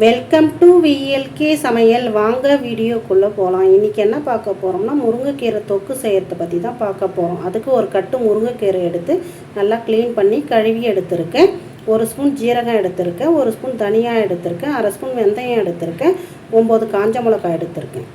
Welcome to VLK சமையல். வாங்க வீடியோக்குள்ளே போகலாம். இன்றைக்கி என்ன பார்க்க போகிறோம்னா முருங்கைக்கீரை தொக்கு செய்கிறத பற்றி தான் பார்க்க போகிறோம். அதுக்கு ஒரு கட்டு முருங்கைக்கீரை எடுத்து நல்லா க்ளீன் பண்ணி கழுவி எடுத்துருக்கேன். 1 ஸ்பூன் ஜீரகம் எடுத்திருக்கேன், 1 ஸ்பூன் தனியா எடுத்திருக்கேன், 1/2 ஸ்பூன் வெந்தயம் எடுத்திருக்கேன், 9 காஞ்ச மிளகாய் எடுத்திருக்கேன்.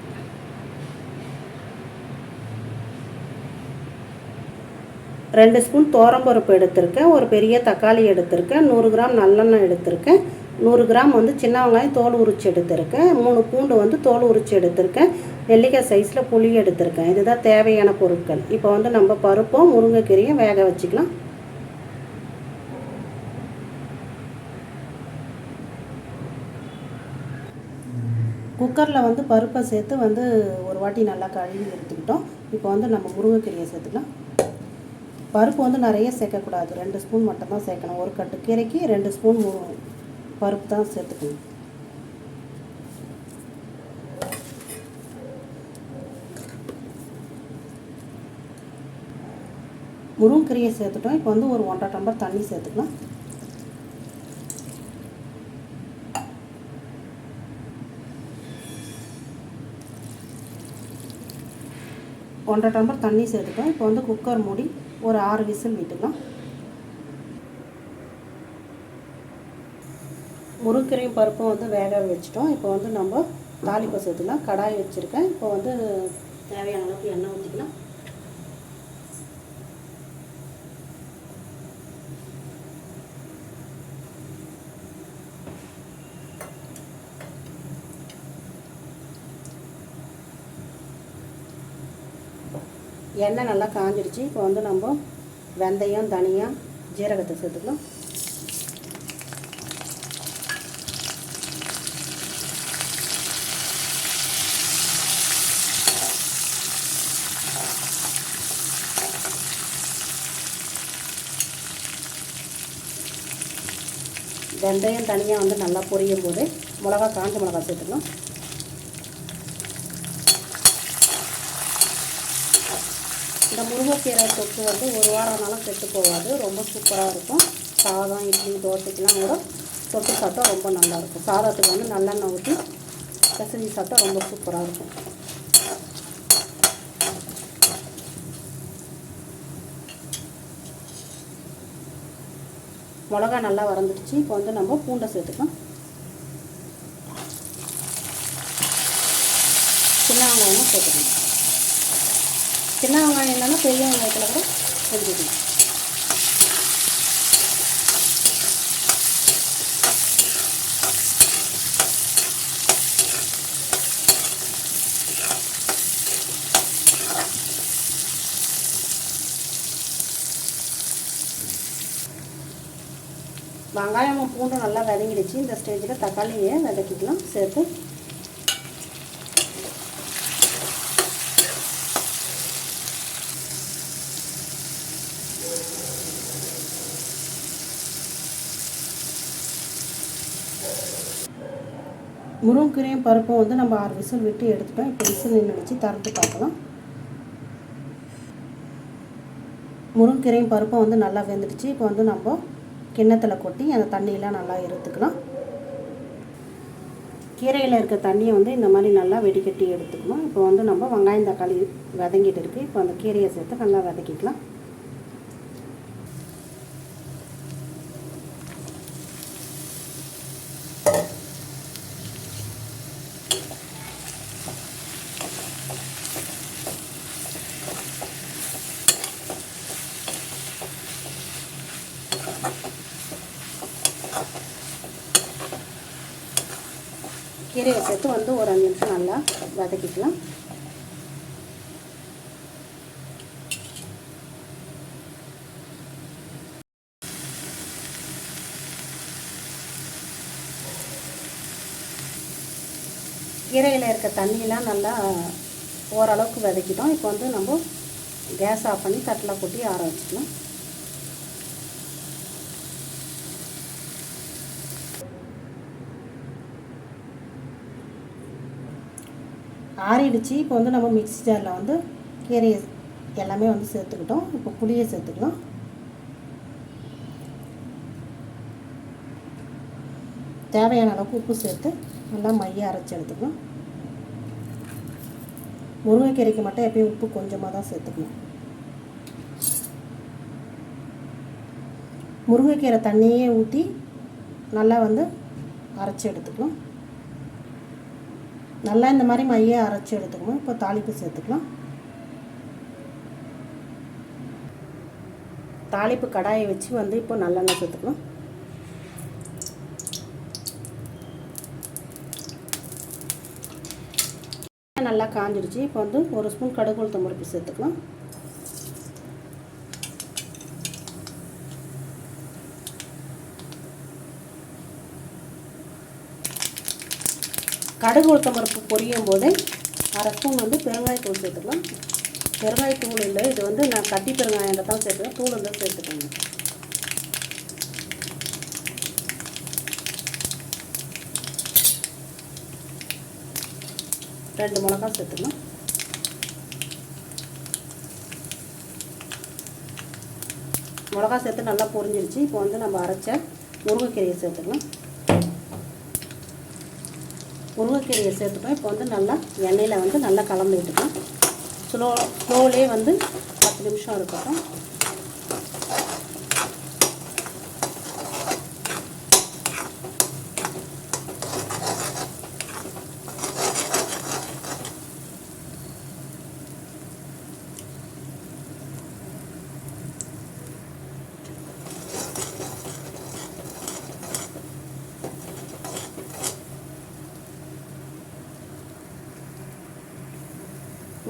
2 ஸ்பூன் துவரம்பருப்பு எடுத்திருக்கேன், ஒரு பெரிய தக்காளி எடுத்திருக்கேன், 100 கிராம் நல்லெண்ணெய் எடுத்திருக்கேன், 100 கிராம் சின்ன வெங்காயம் தோல் உரிச்சு எடுத்திருக்கேன், 3 பூண்டு தோல் உரிச்சு எடுத்திருக்கேன், நெல்லிக்காய் சைஸில் புளி எடுத்திருக்கேன். இதுதான் தேவையான பொருட்கள். இப்போ நம்ம பருப்பும் முருங்கைக்கீரையும் வேக வச்சுக்கலாம். குக்கரில் பருப்பை சேர்த்து ஒரு வாட்டி நல்லா கழுவி எடுத்துக்கிட்டோம். இப்போ நம்ம முருங்கைக்கீரையை சேர்த்துக்கலாம். பருப்பு நிறைய சேர்க்கக்கூடாது, 2 ஸ்பூன் மட்டும்தான் சேர்க்கணும். ஒரு கட்டு கீரைக்கு 2 ஸ்பூன் பருப்பு தான் சேர்த்துக்கணும். முருங்கைக்கீரையை சேர்த்துட்டோம். இப்போ ஒரு 1.5 டம்ளர் தண்ணி சேர்த்துக்கலாம். ஒன்றரை டம்ளர் தண்ணி சேர்த்துட்டோம். இப்போ குக்கர் மூடி ஒரு 6 விசில் விட்டுக்கலாம். முருங்கைக்கீரையும் பருப்பும் வேக வச்சுட்டோம். இப்போ நம்ம தாளிப்பை சேர்த்துக்கலாம். கடாய் வச்சுருக்கேன். இப்போ தேவையான அளவுக்கு எண்ணெய் ஊற்றிக்கலாம். எண்ணெய் நல்லா காஞ்சிடுச்சு. இப்போ நம்ம வெந்தயம், தனியா, ஜீரகத்தை சேர்த்துக்கலாம். வெந்தயம் தனியாக நல்லா பொரியும் போது காஞ்ச மிளகா சேர்த்துக்கலாம். இந்த முருங்கைக்கீரை தொக்கு 1 வாரம் ஆனாலும் கெட்டு போகாது. ரொம்ப சூப்பராக இருக்கும். சாதம், இட்லி, தோசைக்கெலாம் கூட தொட்டு சாப்பிட்டா ரொம்ப நல்லாயிருக்கும். சாதத்துக்கு நல்லெண்ணெய் ஊற்றி பிசைஞ்சு சாப்பிட்டா ரொம்ப சூப்பராக இருக்கும். மிளகா நல்லா வறந்துடுச்சு. இப்போ நம்ம பூண்டை சேர்த்துக்கலாம். சின்ன வெங்காயமும் சேர்த்துக்கணும். சின்ன வெங்காயம் இல்லைன்னா பெரிய வெங்காயத்தில் கூட செஞ்சுக்கணும். வெங்காயமும் பூண்டும் நல்லா வதங்கிடுச்சு. இந்த ஸ்டேஜில் தக்காளியை வதக்கிக்கலாம். சேர்த்து முருங்கைக்கீரையும் பருப்பும் நம்ம 6 விசில் விட்டு எடுத்துட்டோம். இப்போ விசில் நின்றுடுச்சு. திறந்து பார்க்கலாம். முருங்கைக்கீரையும் பருப்பும் நல்லா வெந்துடுச்சு. இப்போ நம்ம கிண்ணத்தில் கொட்டி அந்த தண்ணியெலாம் நல்லா எடுத்துக்கலாம். கீரையில் இருக்க தண்ணியை இந்த மாதிரி நல்லா வெடிக்கட்டி எடுத்துக்கணும். இப்போ நம்ம வெங்காயம் தக்காளி வதங்கிட்டு இருக்குது. இப்போ அந்த கீரையை சேர்த்து நல்லா வதக்கிக்கலாம். கீரையை சேர்த்து ஒரு 5 நிமிஷம் நல்லா வதக்கிக்கலாம். கீரையில் இருக்க தண்ணியெலாம் நல்லா ஓரளவுக்கு வதக்கிட்டோம். இப்போ நம்ம கேஸ் ஆஃப் பண்ணி தட்டில் கொட்டி ஆற வச்சுக்கலாம். ஆறிடுச்சு. இப்போ நம்ம மிக்ஸி ஜாரில் கீரையை எல்லாமே சேர்த்துக்கிட்டோம். இப்போ புளியை சேர்த்துக்கலாம். தேவையான அளவுக்கு உப்பு சேர்த்து நல்லா மைய அரைச்சி எடுத்துக்கணும். முருங்கைக்கீரைக்கு மட்டும் எப்பயும் உப்பு கொஞ்சமாக தான் சேர்த்துக்கணும். முருங்கைக்கீரை தண்ணியே ஊற்றி நல்லா அரைச்சி எடுத்துக்கணும். நல்லா இந்த மாதிரி மைய அரைச்சி எடுத்துக்கணும். இப்போ தாளிப்பு சேர்த்துக்கலாம். தாளிப்பு கடாயை வச்சு இப்போ நல்லெண்ணெய் சேர்த்துக்கலாம். நல்லா காஞ்சிடுச்சு. இப்போ 1 ஸ்பூன் கடுகு உளுத்தம் பருப்பு சேர்த்துக்கலாம். கடுகு உளுத்தம் பருப்பு பொரியும் போது 1/2 ஸ்பூன் பெருங்காயத்தூள் சேர்த்துக்கலாம். பெருங்காயத்தூள் இல்லை, இது நான் கட்டி பெருங்காயம் தான் சேர்த்துக்கிறேன். தூள் சேர்த்துக்கோங்க. ரெண்டு மிளகாய் சேர்த்துக்கலாம். மிளகாய் சேர்த்து நல்லா பொரிஞ்சிருச்சு. இப்போ நம்ம அரைச்ச முருங்கைக்கீரையை சேர்த்துக்கலாம். முருங்கைக்கீரையை சேர்த்துக்கலாம். இப்போ நல்லா எண்ணெயில் நல்லா கலந்து விட்டுக்கலாம். ஸ்லோலே 10 நிமிஷம் இருக்கட்டும்.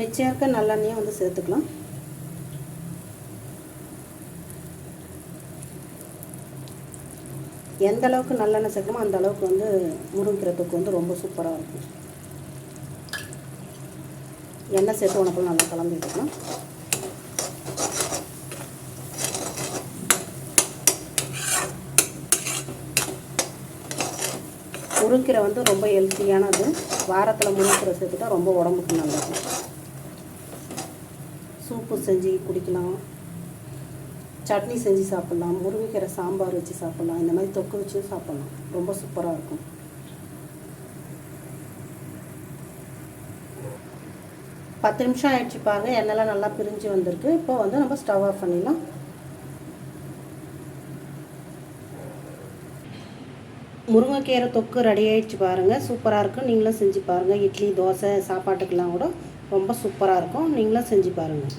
மிச்சம் இருக்க நல்லெண்ணெயை சேர்த்துக்கலாம். எந்த அளவுக்கு நல்லெண்ணெய் சேர்க்கணுமோ அந்த அளவுக்கு முருங்கைக்கீரை தொக்கு ரொம்ப சூப்பராக இருக்கும். எண்ணெய் சேர்த்து உனக்குள்ள நல்லா கலந்து விட்டுக்கலாம். முருங்கைக்கீரை ரொம்ப ஹெல்த்தியானது. வாரத்தில் முருங்கைக்கீரை சேர்த்துட்டா ரொம்ப உடம்புக்கு நல்லது. சூப்பு செஞ்சு குடிக்கலாம், சட்னி செஞ்சு சாப்பிட்லாம், முருங்கைக்கீரை சாம்பார் வச்சு சாப்பிட்லாம், இந்த மாதிரி தொக்கு வச்சு சாப்பிட்லாம். ரொம்ப சூப்பராக இருக்கும். பத்து நிமிஷம் ஆயிடுச்சு பாருங்கள். எண்ணெய்லாம் நல்லா பிரிஞ்சு வந்திருக்கு. இப்போ நம்ம ஸ்டவ் ஆஃப் பண்ணிடலாம். முருங்கைக்கீரை தொக்கு ரெடி ஆகிடுச்சு பாருங்கள். சூப்பராக இருக்கும். நீங்களும் செஞ்சு பாருங்கள். இட்லி, தோசை, சாப்பாட்டுக்கெல்லாம் கூட ரொம்ப சூப்பராக இருக்கும். நீங்களும் செஞ்சு பாருங்கள்.